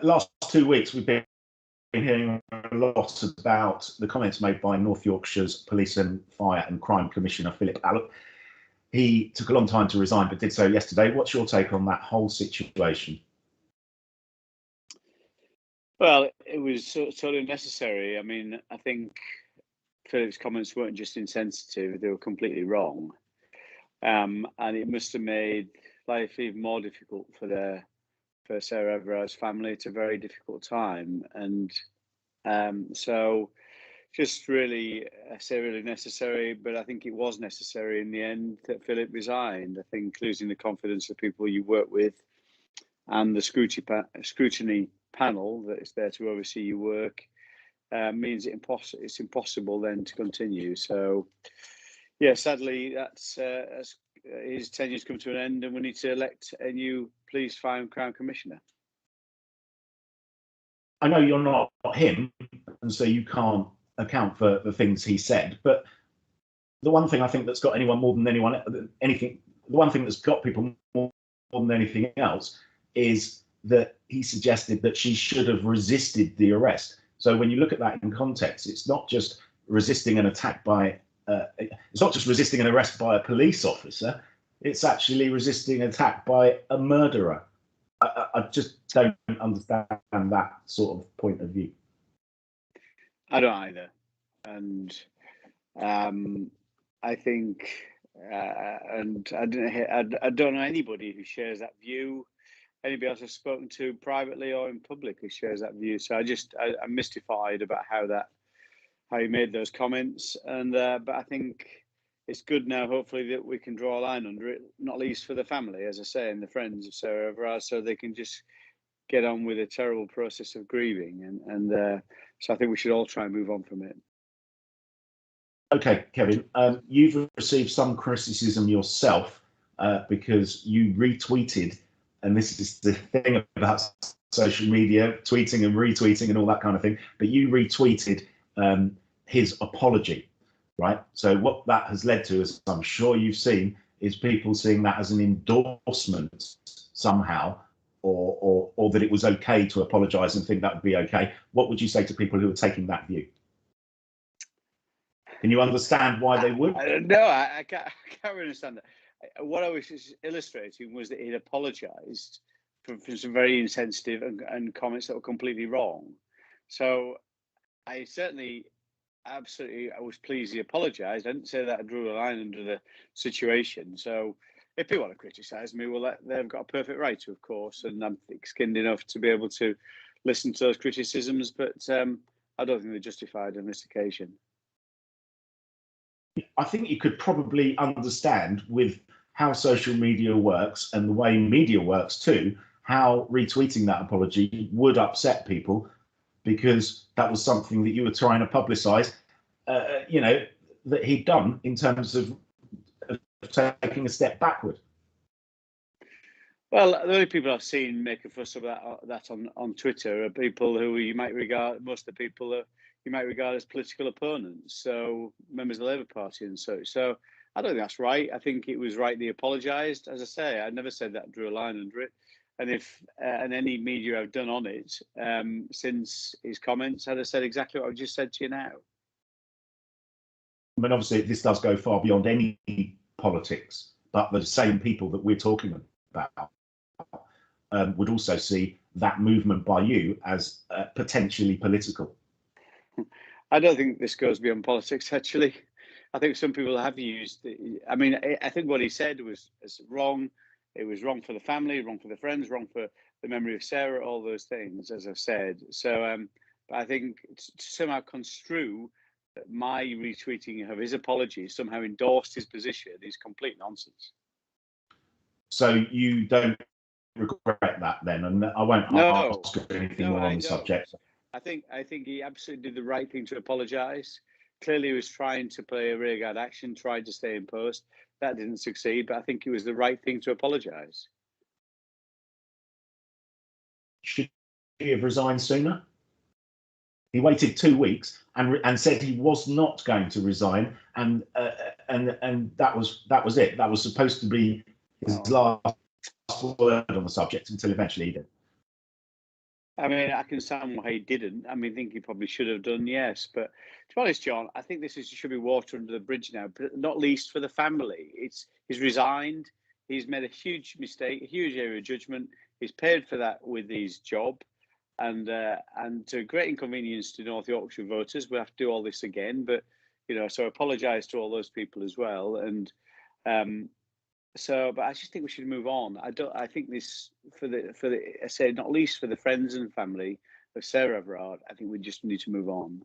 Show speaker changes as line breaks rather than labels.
last 2 weeks, we've been hearing a lot about the comments made by North Yorkshire's Police and Fire and Crime Commissioner, Philip Allop. He took a long time to resign, but did so yesterday. What's your take on that whole situation?
Well, it was totally necessary. I mean, I think Philip's comments weren't just insensitive, they were completely wrong. And it must have made life even more difficult for Sarah Everard's family. It's a very difficult time. And so just really, I say really necessary, but I think it was necessary in the end that Philip resigned. I think losing the confidence of people you work with and the scrutiny panel that is there to oversee your work means it's impossible then to continue. So, yeah, sadly, that's his tenure's come to an end, and we need to elect a new Police, Fire and Crown Commissioner.
I know you're not him, and so you can't account for the things he said, but the one thing I think that's got anyone more than the one thing that's got people more than anything else is that he suggested that she should have resisted the arrest. So when you look at that in context, it's not just resisting an attack by, it's not just resisting an arrest by a police officer, it's actually resisting an attack by a murderer. I just don't understand that sort of point of view.
I don't either. And I think, and I don't know anybody who shares that view. Anybody else I've spoken to privately or in public who shares that view. So I'm mystified about how he made those comments. And but I think it's good now, hopefully, that we can draw a line under it, not least for the family, as I say, and the friends of Sarah Everard, so they can just get on with a terrible process of grieving. And so I think we should all try and move on from it.
Okay, Kevin, you've received some criticism yourself because you retweeted, and this is the thing about social media, tweeting and retweeting and all that kind of thing, but you retweeted his apology, right? So what that has led to, as I'm sure you've seen, is people seeing that as an endorsement somehow, or that it was okay to apologise and think that would be okay. What would you say to people who are taking that view? Can you understand why they would?
No, I can't really understand that. What I was illustrating was that he'd apologised for some very insensitive and comments that were completely wrong. So I certainly, absolutely, I was pleased he apologised. I didn't say that I drew a line under the situation. So if people want to criticise me, well, they've got a perfect right to, of course, and I'm thick-skinned enough to be able to listen to those criticisms, but I don't think they're justified on this occasion.
I think you could probably understand with how social media works and the way media works too, how retweeting that apology would upset people, because that was something that you were trying to publicise, that he'd done in terms of taking a step backward.
Well, the only people I've seen make a fuss about that on Twitter are people who you might regard, most of the people that you might regard as political opponents, so members of the Labour Party and so. So I don't think that's right. I think it was right they apologised. As I say, I never said that, drew a line under it. And if and any media I've done on it since his comments, I'd have said exactly what I've just said to you now.
I mean, obviously, this does go far beyond any politics, but the same people that we're talking about would also see that movement by you as potentially political.
I don't think this goes beyond politics, actually. I think some people have used I mean, I think what he said was wrong. It was wrong for the family, wrong for the friends, wrong for the memory of Sarah, all those things, as I've said. So but I think to somehow construe that my retweeting of his apology somehow endorsed his position is complete nonsense.
So you don't regret that then? And I won't ask anything more on the subject.
I think he absolutely did the right thing to apologise. Clearly, he was trying to play a rearguard action, tried to stay in post. That didn't succeed, but I think it was the right thing to apologise.
Should he have resigned sooner? He waited 2 weeks and said he was not going to resign, and that was it. That was supposed to be his last word on the subject until eventually he did.
I mean, I can understand why he didn't. I mean, I think he probably should have done, yes. But to be honest, John, I think should be water under the bridge now, but not least for the family. He's resigned. He's made a huge mistake, a huge area of judgment. He's paid for that with his job, and to great inconvenience to North Yorkshire voters, we have to do all this again. But so I apologise to all those people as well. And but I just think we should move on. I think this I say not least for the friends and family of Sarah Everard. I think we just need to move on.